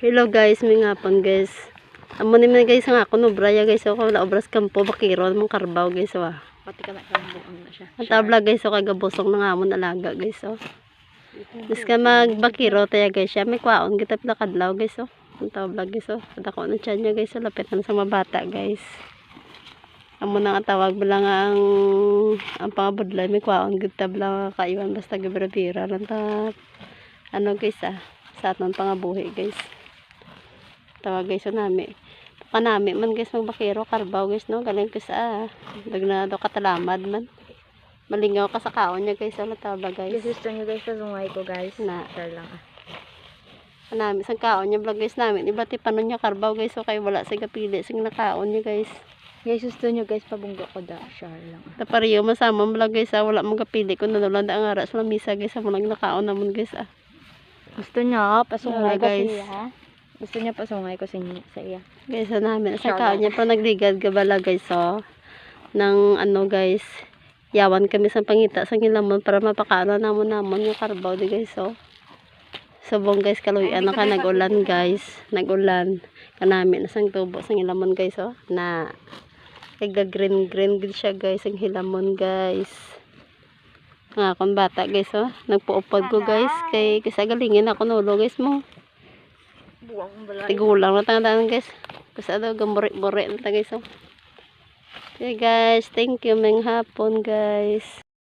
Hello guys, may ngapon guys. Amo ni man guys nga ako no braya guys ako wala obras kampo bakiro mong karbaw guys Pati ka na kambuang na siya. Ang tabla guys kay gabosong na ngamon alaga guys Dis ka magbakiro taya guys siya may kwaon kita pila kadlaw guys Ang tabla guys Kadako na tiyan niya guys lapit na sa mabata guys. Amo nang tawag bala nga ang pangabudlay may kwaon kita bala kaiwan basta gibra-bira lang ta ano guys sa atong pangabuhi guys. Tawag guys nami panami man guys magbakiro karbaw guys no galing ko sa dagna do katalamad man malingaw ka sa kaon niya guys wala tabla guys. Gusto niyo guys sa sungay ko guys. Na Sir lang panami sang kaon niya vlog guys namin iba ti panon niya karbaw guys so kay wala sig pili sing nakaon niya guys. Guys gusto niyo guys pabunggo ko da share lang. Tapariyo masama vlog guys wala mong kapili kun nadulan da ang ara sa misa guys mo nang nakaon namon guys Gusto niya pasungay ko guys. siya ha. Gusto niya pasungay ko sa iya. Guys namin sa kaon niya pa nagligad gabala guys nang ano guys yawan kami sa pangita sa ngilamon para mapakaano namon yung karbaw di guys subong guys kaluyan na ka nag-ulan guys nag-ulan kanami na sang tubo sa ngilamon guys na kaya green gud siya guys ang hilamon guys nga akong bata guys nagpuupod ko guys kay kasi galingin ako nulo guys mo Buwang balay. tigulang na tangdaan guys kasi daw gambore-bore na guys okay guys thank you may hapon guys.